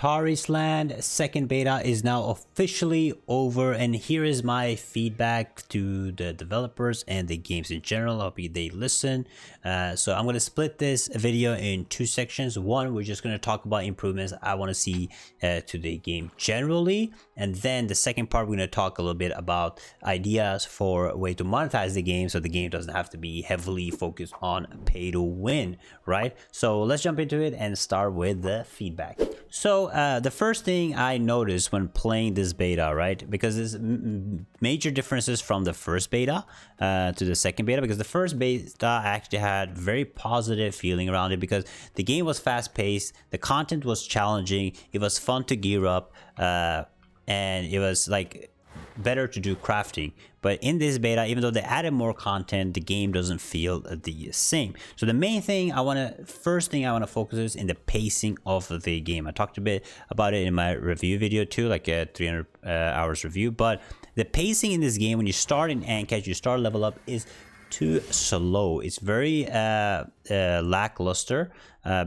Tarisland second beta is now officially over, and here is my feedback to the developers and the games in general. I hope they listen. So I'm going to split this video in two sections. One, we're just going to talk about improvements I want to see to the game generally, and then the second part we're going to talk a little bit about ideas for a way to monetize the game so the game doesn't have to be heavily focused on pay to win, right? So let's jump into it and start with the feedback. So the first thing I noticed when playing this beta, right, because there's major differences from the first beta to the second beta, because the first beta actually had very positive feeling around it because the game was fast paced, the content was challenging, it was fun to gear up, and it was like better to do crafting. But in this beta, even though they added more content, the game doesn't feel the same. So the main thing first thing I want to focus is in the pacing of the game. I talked a bit about it in my review video too, like a 300 hours review. But the pacing in this game, when you start in Ancash, you start level up, is too slow. It's very lackluster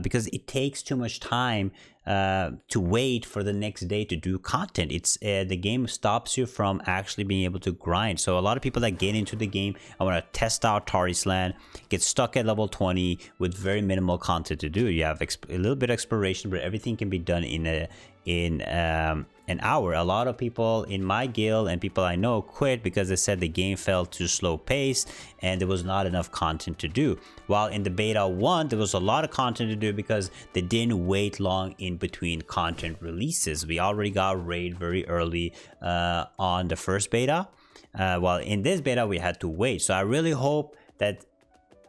because it takes too much time to wait for the next day to do content. It's the game stops you from actually being able to grind. So a lot of people that get into the game, I want to test out Tarisland, get stuck at level 20 with very minimal content to do. You have a little bit of exploration, but everything can be done in an hour. A lot of people in my guild and people I know quit because they said the game felt too slow paced and there was not enough content to do. While in the beta 1 there was a lot of content to do because they didn't wait long in between content releases. We already got raid very early on the first beta, while in this beta we had to wait. So I really hope that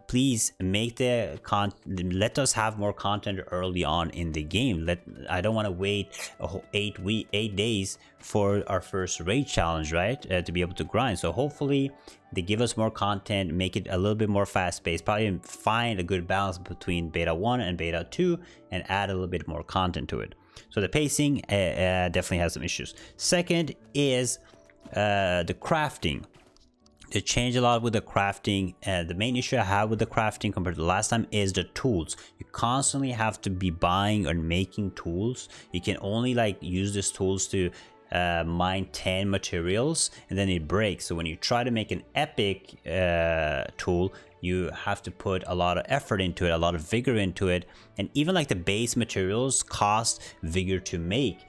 please make let us have more content early on in the game. I don't want to wait a whole 8 days for our first raid challenge, right, to be able to grind. So hopefully they give us more content, make it a little bit more fast paced, probably find a good balance between beta 1 and beta 2 and add a little bit more content to it. So the pacing definitely has some issues. Second is the crafting. They changed a lot with the crafting. The main issue I have with the crafting compared to the last time is the tools. You constantly have to be buying or making tools. You can only use these tools to mine 10 materials and then it breaks. So when you try to make an epic tool, you have to put a lot of effort into it, a lot of vigor into it, and even the base materials cost vigor to make.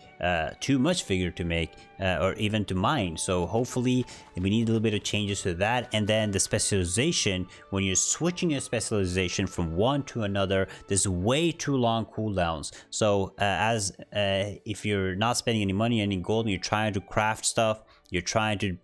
Too much vigor to make or even to mine. So hopefully we need a little bit of changes to that. And then the specialization, when you're switching your specialization from one to another, there's way too long cooldowns. So if you're not spending any money, any gold, and you're trying to craft stuff, you're trying to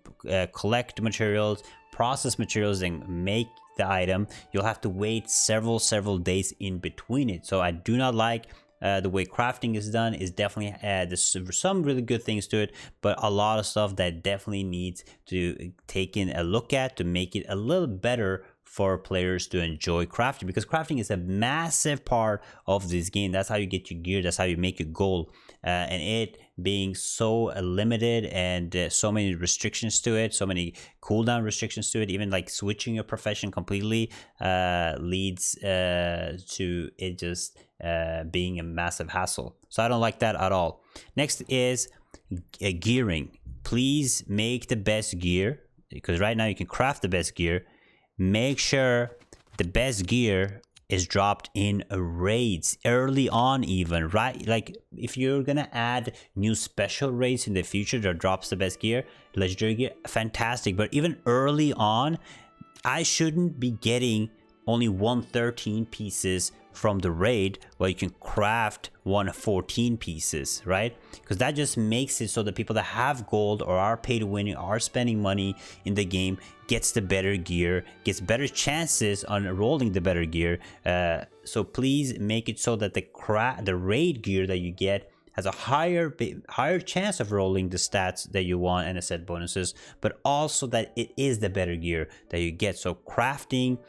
collect materials, process materials, and make the item, you'll have to wait several days in between it. So I do not like the way crafting is done. Is definitely there's some really good things to it, but a lot of stuff that definitely needs to take in a look at to make it a little better for players to enjoy crafting, because crafting is a massive part of this game. That's how you get your gear, that's how you make your gold, and it being so limited and so many restrictions to it, so many cooldown restrictions to it, even switching your profession completely leads to it just being a massive hassle. So I don't like that at all. Next is gearing. Please make the best gear, because right now you can craft the best gear. Make sure the best gear is dropped in raids early on, even, right? If you're gonna add new special raids in the future that drops the best gear, legendary gear, fantastic, but even early on, I shouldn't be getting only 113 pieces from the raid while you can craft 114 pieces, right? Because that just makes it so that people that have gold or are pay to win, are spending money in the game, gets the better gear, gets better chances on rolling the better gear. So please make it so that the raid gear that you get has a higher chance of rolling the stats that you want and the set bonuses, but also that it is the better gear that you get. So crafting,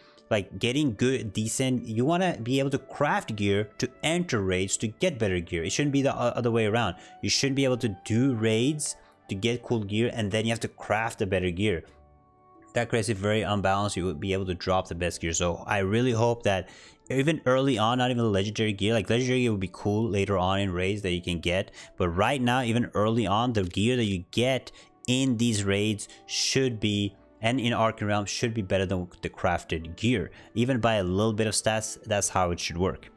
getting good, decent, you want to be able to craft gear to enter raids to get better gear. It shouldn't be the other way around. You shouldn't be able to do raids to get cool gear and then you have to craft the better gear. that creates it very unbalanced. You would be able to drop the best gear. So I really hope that even early on, not even the legendary gear, like legendary gear would be cool later on in raids that you can get, but right now, even early on, the gear that you get in these raids should be, and in Arcane Realm, should be better than the crafted gear. Even by a little bit of stats, that's how it should work.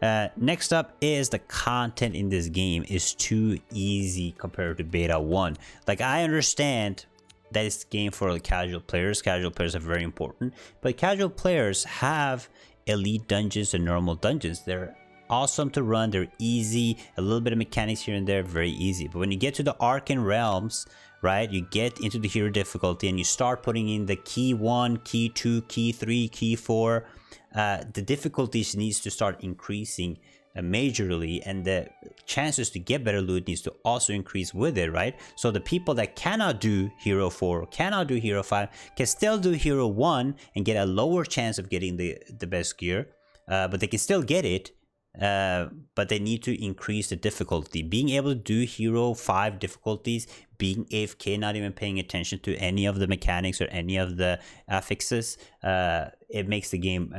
Next up is the content in this game is too easy compared to beta 1. Like, I understand that it's a game for the casual players. Casual players are very important, but casual players have elite dungeons and normal dungeons. They're awesome to run, they're easy, a little bit of mechanics here and there, very easy. But when you get to the Arcane Realms, right, you get into the hero difficulty and you start putting in the key 1, key 2, key 3, key 4, the difficulties needs to start increasing majorly, and the chances to get better loot needs to also increase with it, right? So the people that cannot do hero 4, cannot do hero 5, can still do hero 1 and get a lower chance of getting the best gear, but they can still get it, but they need to increase the difficulty. Being able to do hero 5 difficulties, being AFK, not even paying attention to any of the mechanics or any of the affixes, it makes the game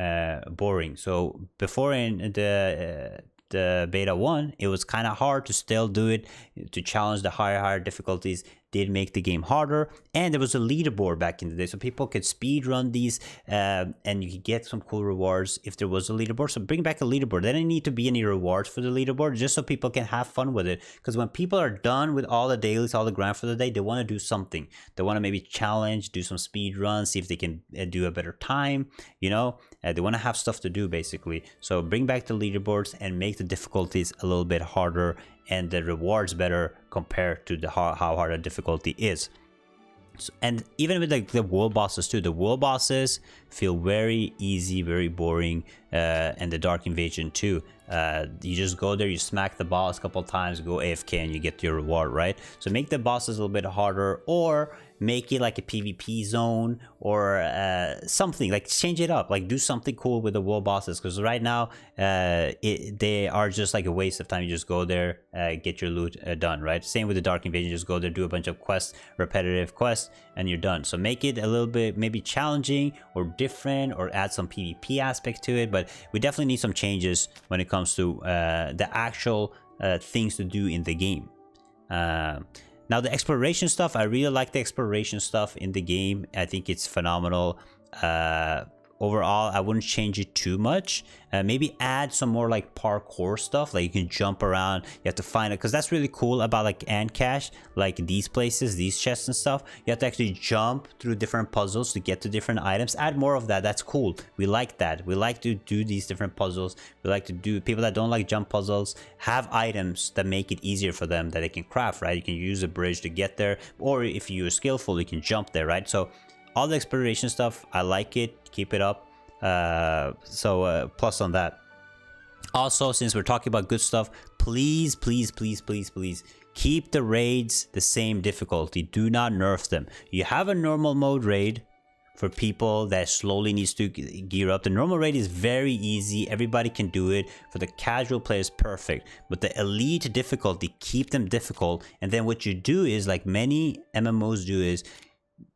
boring. So before in the beta 1, it was kind of hard to still do it, to challenge the higher difficulties did make the game harder. And there was a leaderboard back in the day, so people could speed run these, and you could get some cool rewards if there was a leaderboard. So bring back a leaderboard. There didn't need to be any rewards for the leaderboard, just so people can have fun with it. Because when people are done with all the dailies, all the grind for the day, they want to do something. They want to maybe challenge, do some speed runs, see if they can do a better time, you know. They want to have stuff to do, basically. So bring back the leaderboards and make the difficulties a little bit harder and the rewards better compared to the how hard the difficulty is. So, and even with the world bosses too, the world bosses feel very easy, very boring, and the Dark Invasion too. You just go there, you smack the boss a couple times, go AFK, and you get your reward, right? So make the bosses a little bit harder, or make it like a PvP zone, or something, like change it up, like do something cool with the world bosses, because right now they are just like a waste of time. You just go there, get your loot done, right? Same with the Dark Invasion, just go there, do a bunch of quests, repetitive quests, and you're done. So make it a little bit maybe challenging or different, or add some PvP aspect to it. But we definitely need some changes when it comes to the actual things to do in the game. Now the exploration stuff, I really like the exploration stuff in the game. I think it's phenomenal. Overall, I wouldn't change it too much. Maybe add some more like parkour stuff, like you can jump around, you have to find it, because that's really cool about like Ant Cache, like these places, these chests and stuff. You have to actually jump through different puzzles to get to different items. Add more of that. That's cool. We like that. We like to do these different puzzles. We like to do, people that don't like jump puzzles have items that make it easier for them that they can craft, right? You can use a bridge to get there, or if you're skillful, you can jump there, right? So all the exploration stuff, I like it. Keep it up. Plus on that. Also, since we're talking about good stuff, please keep the raids the same difficulty. Do not nerf them. You have a normal mode raid for people that slowly needs to gear up. The normal raid is very easy. Everybody can do it. For the casual players, perfect. But the elite difficulty, keep them difficult. And then what you do is, like many MMOs do, is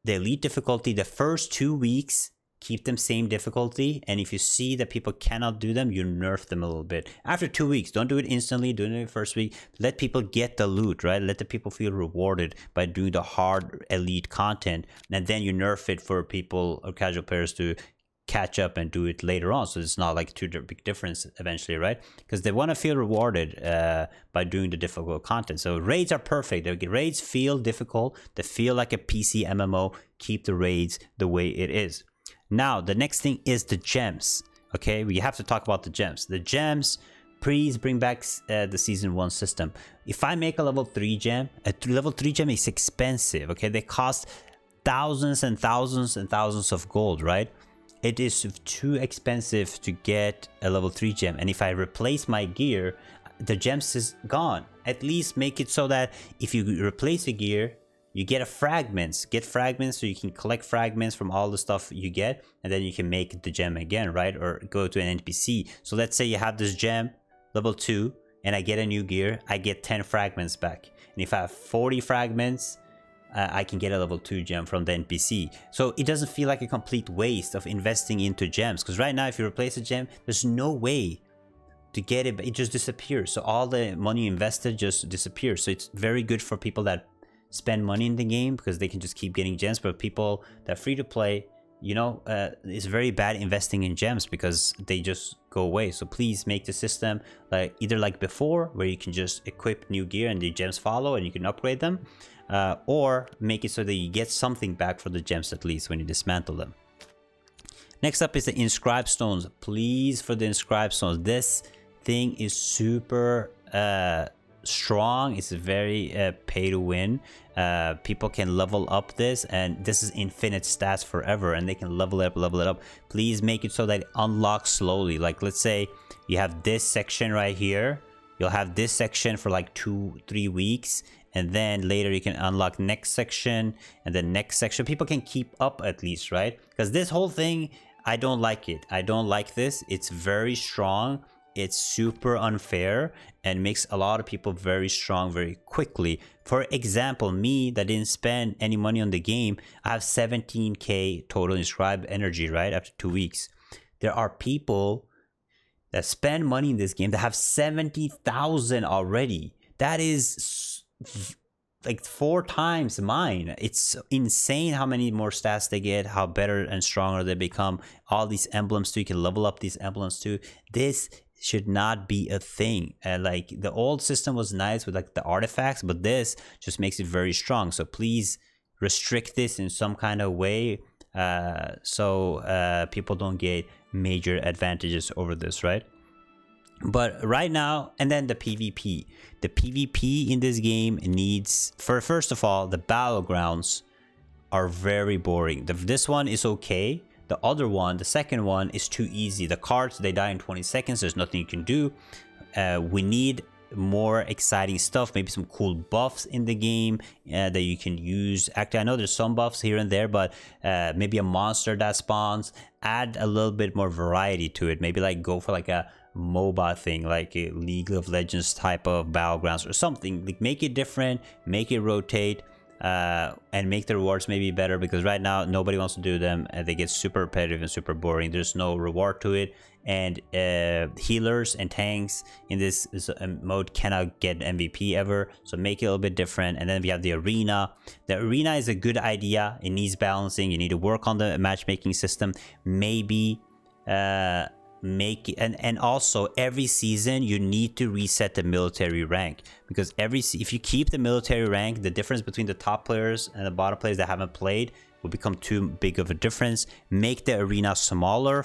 the elite difficulty, the first 2 weeks, keep them same difficulty, and if you see that people cannot do them, you nerf them a little bit. After 2 weeks, don't do it instantly, do it in the first week. Let people get the loot, right? Let the people feel rewarded by doing the hard elite content, and then you nerf it for people or casual players to catch up and do it later on, so it's not like too big difference eventually, right? Because they want to feel rewarded by doing the difficult content. So raids are perfect. The raids feel difficult, they feel like a PC MMO. Keep the raids the way it is. Now the next thing is the gems. Okay, we have to talk about the gems. The gems, please bring back the season 1 system. If I make a level 3 gem, a level 3 gem is expensive. Okay, they cost thousands and thousands and thousands of gold, right? It is too expensive to get a level 3 gem, and if I replace my gear, the gems is gone. At least make it so that if you replace a gear, you get fragments. Get fragments so you can collect fragments from all the stuff you get, and then you can make the gem again, right? Or go to an NPC. So let's say you have this gem, level 2, and I get a new gear, I get 10 fragments back. And if I have 40 fragments, I can get a level 2 gem from the NPC. So it doesn't feel like a complete waste of investing into gems, because right now if you replace a gem, there's no way to get it, it just disappears. So all the money invested just disappears. So it's very good for people that spend money in the game, because they can just keep getting gems. But people that free to play, you know, it's very bad investing in gems because they just go away. So please make the system like either like before, where you can just equip new gear and the gems follow and you can upgrade them, or make it so that you get something back for the gems at least when you dismantle them. Next up is the InscribedStones. Please, for the InscribedStones, this thing is super strong. It's very pay to win. People can level up this, and this is infinite stats forever, and they can level it up. Please make it so that it unlocks slowly. Like, let's say you have this section right here, you'll have this section for like 2-3 weeks, and then later you can unlock next section and then next section. People can keep up at least, right? Because this whole thing, I don't like it. I don't like this. It's very strong. It's super unfair and makes a lot of people very strong very quickly. For example, me that didn't spend any money on the game, I have 17k total inscribed energy, right? After 2 weeks. There are people that spend money in this game that have 70,000 already. That is like 4 times mine. It's insane how many more stats they get, how better and stronger they become. All these emblems too, you can level up these emblems too. This should not be a thing. Like the old system was nice with like the artifacts, but this just makes it very strong. So please restrict this in some kind of way, so people don't get major advantages over this, right? But right now, and then the PvP. The PvP in this game needs, first of all, the battlegrounds are very boring. This one is okay. The other one, the second one, is too easy. The cards, they die in 20 seconds. There's nothing you can do. We need more exciting stuff, maybe some cool buffs in the game that you can use. Actually, I know there's some buffs here and there, but maybe a monster that spawns. Add a little bit more variety to it. Maybe like go for like a MOBA thing, like a League of Legends type of battlegrounds or something. Like make it different, make it rotate, and make the rewards maybe better, because right now nobody wants to do them and they get super repetitive and super boring. There's no reward to it, and healers and tanks in this mode cannot get MVP ever. So make it a little bit different. And then we have the arena. The arena is a good idea. It needs balancing. You need to work on the matchmaking system, maybe make it, and also every season you need to reset the military rank, because if you keep the military rank, the difference between the top players and the bottom players that haven't played will become too big of a difference. Make the arena smaller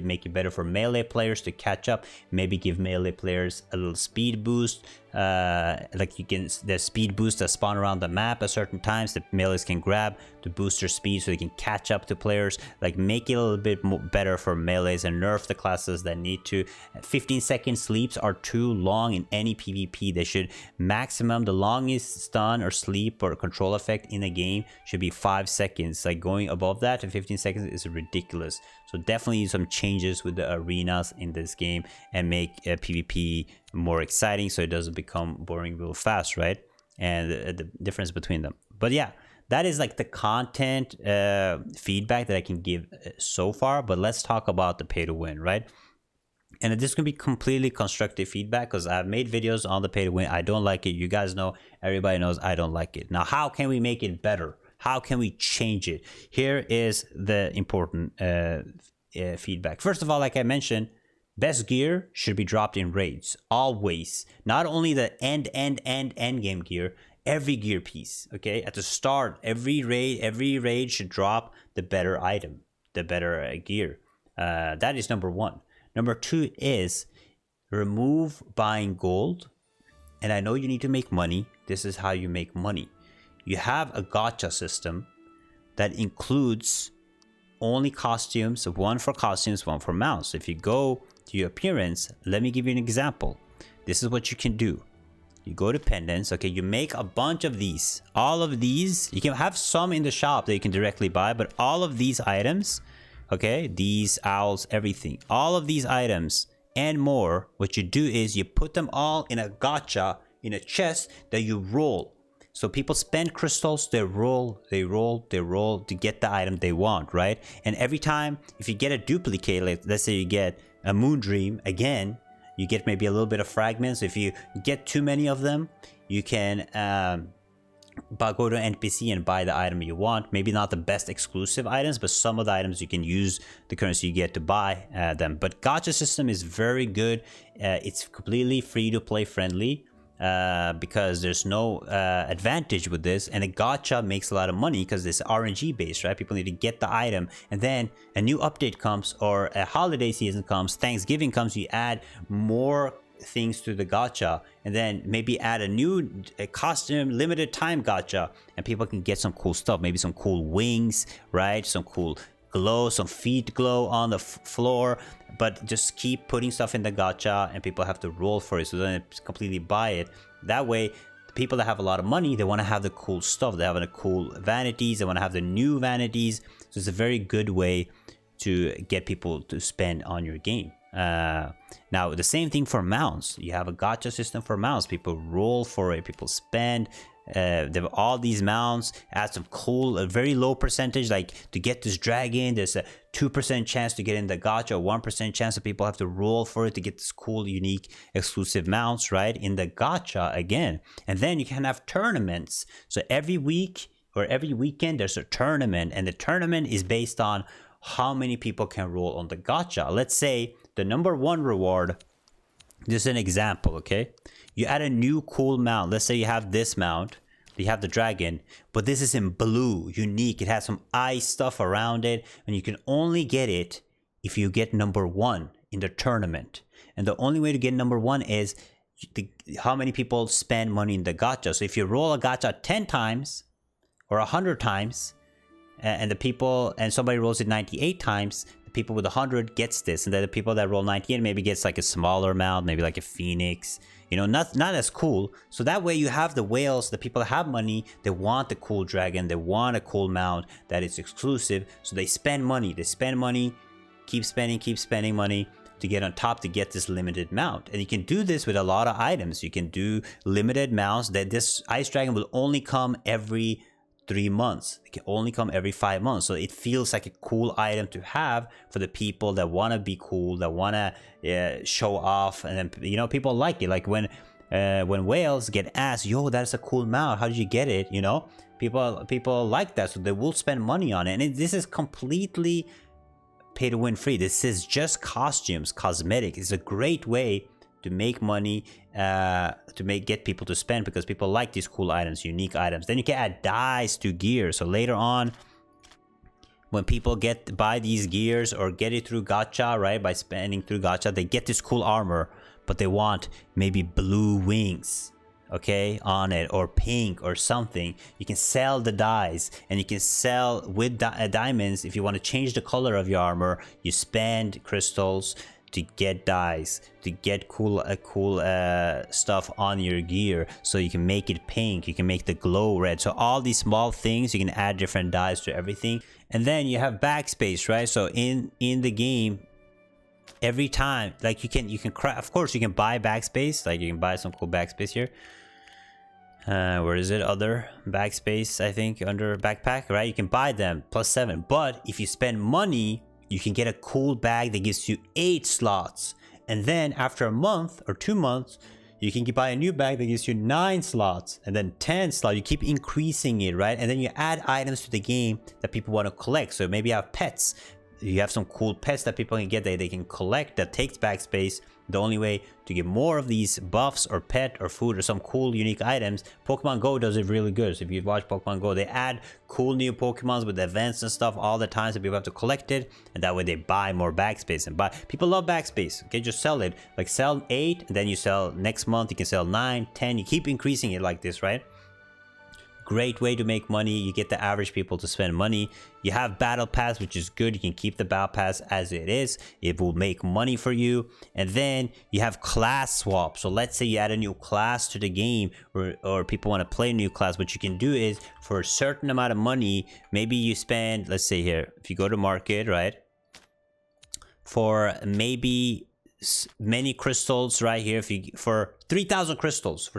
make it better for melee players to catch up. Maybe give melee players a little speed boost, like you can, the speed boost that spawn around the map at certain times the melees can grab to boost their speed so they can catch up to players. Like make it a little bit more better for melees, and nerf the classes that need to. 15-second sleeps are too long in any PvP. They should maximum, the longest stun or sleep or control effect in a game should be 5 seconds. Like going above that to 15 seconds is ridiculous. So definitely some changes with the arenas in this game and make PvP more exciting so it doesn't become boring real fast, right? And the difference between them. But yeah, that is like the content feedback that I can give so far. But let's talk about the pay to win, right? And this can be completely constructive feedback, because I've made videos on the pay to win. I don't like it. You guys know, everybody knows I don't like it. Now, how can we make it better? How can we change it? Here is the important feedback. First of all, like I mentioned, best gear should be dropped in raids, always. Not only the end game gear, every gear piece, okay? At the start, every raid should drop the better item, the better gear. That is number one. Number two is remove buying gold. And I know you need to make money. This is how you make money. You have a gacha system that includes only costumes, one for costumes, one for mounts. So if you go to your appearance, let me give you an example. This is what you can do. You go to pendants, okay, you make a bunch of these. All of these, you can have some in the shop that you can directly buy, but all of these items, okay, these owls, everything, all of these items and more, what you do is you put them all in a gacha, in a chest that you roll. So people spend crystals, they roll to get the item they want, right? And every time, if you get a duplicate, like let's say you get a moon dream again, you get maybe a little bit of fragments. If you get too many of them, you can go to NPC and buy the item you want. Maybe not the best exclusive items, but some of the items you can use the currency you get to buy them. But gacha system is very good. It's completely free to play friendly. Because there's no advantage with this, and a gacha makes a lot of money because it's RNG based, right? People need to get the item, and then a new update comes, or a holiday season comes, Thanksgiving comes, you add more things to the gacha, and then maybe add a costume limited time gacha, and people can get some cool stuff, maybe some cool wings, right? Some cool glow, some feet glow on the floor. But just keep putting stuff in the gacha, and people have to roll for it, so then completely buy it. That way, the people that have a lot of money, they want to have the cool stuff, they have the cool vanities, they want to have the new vanities. So it's a very good way to get people to spend on your game. Now the same thing for mounts. You have a gacha system for mounts. People roll for it, people spend. They have all these mounts, add some cool, a very low percentage, like to get this dragon, there's a 2% chance to get in the gacha, 1% chance that people have to roll for it to get this cool, unique, exclusive mounts, right? In the gacha again. And then you can have tournaments. So every week or every weekend, there's a tournament, and the tournament is based on how many people can roll on the gacha. Let's say the number one reward, this is an example, okay? You add a new cool mount. Let's say you have this mount, you have the dragon, but this is in blue, unique. It has some ice stuff around it, and you can only get it if you get number one in the tournament. And the only way to get number one is how many people spend money in the gacha. So if you roll a gacha 10 times or 100 times, and somebody rolls it 98 times, the people with 100 gets this, and then the people that roll 98 maybe gets like a smaller mount, maybe like a phoenix, you know, not as cool. So that way you have the whales, the people that have money, they want the cool dragon, they want a cool mount that is exclusive, so they spend money, keep spending money to get on top, to get this limited mount. And you can do this with a lot of items. You can do limited mounts that this ice dragon will only come every 3 months. It can only come every 5 months. So it feels like a cool item to have for the people that want to be cool, that want to show off. And then, you know, people like it. Like when whales get asked, yo, that's a cool mount, how did you get it? You know, people like that, so they will spend money on it. And this is completely pay to win free. This is just costumes, cosmetics. It's a great way to make money, get people to spend, because people like these cool items, unique items. Then you can add dyes to gear. So later on, when people buy these gears or get it through gacha, right, by spending through gacha, they get this cool armor, but they want maybe blue wings, okay, on it, or pink or something. You can sell the dyes, and you can sell with diamonds. If you want to change the color of your armor, you spend crystals to get dyes, to get cool stuff on your gear, so you can make it pink, you can make the glow red. So all these small things, you can add different dyes to everything. And then you have backspace, right? So in the game, every time, like you can of course you can buy backspace, like you can buy some cool backspace here. Where is it? Other backspace, I think, under backpack, right? You can buy them +7. But if you spend money, you can get a cool bag that gives you 8 slots. And then after a month or 2 months, you can buy a new bag that gives you 9 slots, and then 10 slots. You keep increasing it, right? And then you add items to the game that people want to collect. So maybe you have pets. You have some cool pets that people can get that they can collect, that takes backspace. The only way to get more of these buffs or pet or food or some cool unique items, Pokemon Go does it really good. So if you watch Pokemon Go, they add cool new Pokemons with events and stuff all the time, so people have to collect it, and that way they buy more backspace. And people love backspace. Okay, just sell it. Like sell 8, and then you sell next month, you can sell 9, 10. You keep increasing it like this, right? Great way to make money. You get the average people to spend money. You have battle pass, which is good. You can keep the battle pass as it is. It will make money for you. And then you have class swap. So let's say you add a new class to the game, or people want to play a new class. What you can do is, for a certain amount of money, maybe you spend, let's say here, if you go to market, right, for maybe many crystals right here. If you for 3,000 crystals,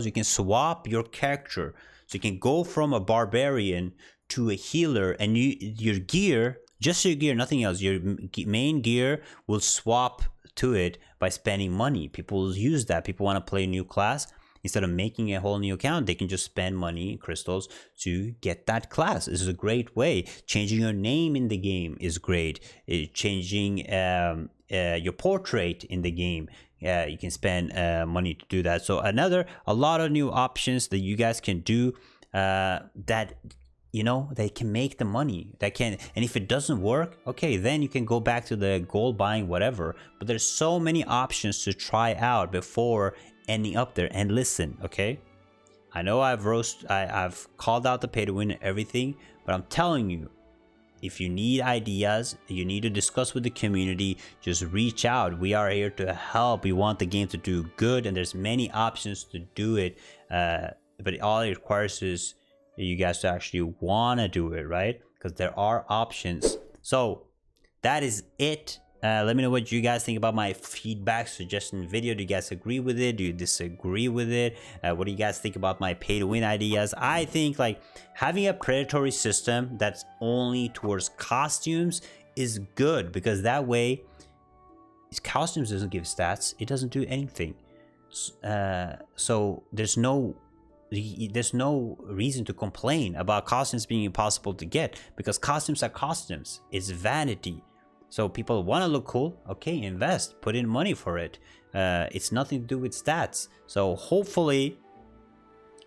you can swap your character. So you can go from a barbarian to a healer, and your gear, just your gear, nothing else. Your main gear will swap to it by spending money. People use that. People want to play a new class. Instead of making a whole new account, they can just spend money, crystals, to get that class. This is a great way. Changing your name in the game is great. Changing your portrait in the game, you can spend money to do that. So a lot of new options that you guys can do that, you know, they can make the money. And if it doesn't work, okay, then you can go back to the gold buying, whatever. But there's so many options to try out before ending up there. And listen, okay, I know I've called out the pay to win and everything, but I'm telling you, if you need ideas, you need to discuss with the community, just reach out. We are here to help. We want the game to do good, and there's many options to do it, but all it requires is you guys to actually want to do it, right? Because there are options. So that is it. Let me know what you guys think about my feedback suggestion video. Do you guys agree with it? Do you disagree with it? What do you guys think about my pay to win ideas? I think like having a predatory system that's only towards costumes is good, because that way costumes doesn't give stats. It doesn't do anything. So there's no reason to complain about costumes being impossible to get, because costumes are costumes. It's vanity. So people want to look cool, okay, invest, put in money for it. It's nothing to do with stats. So hopefully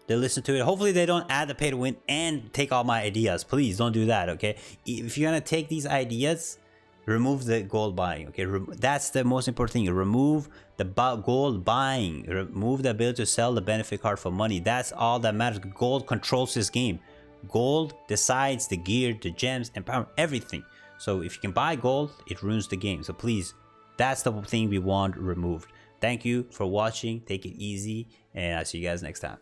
they listen to it. Hopefully they don't add the pay to win and take all my ideas. Please don't do that, okay? If you're gonna take these ideas, remove the gold buying, okay? That's the most important thing. Remove the gold buying. Remove the ability to sell the benefit card for money. That's all that matters. Gold controls this game. Gold decides the gear, the gems, and power, everything. So if you can buy gold, it ruins the game. So please, that's the thing we want removed. Thank you for watching. Take it easy, and I'll see you guys next time.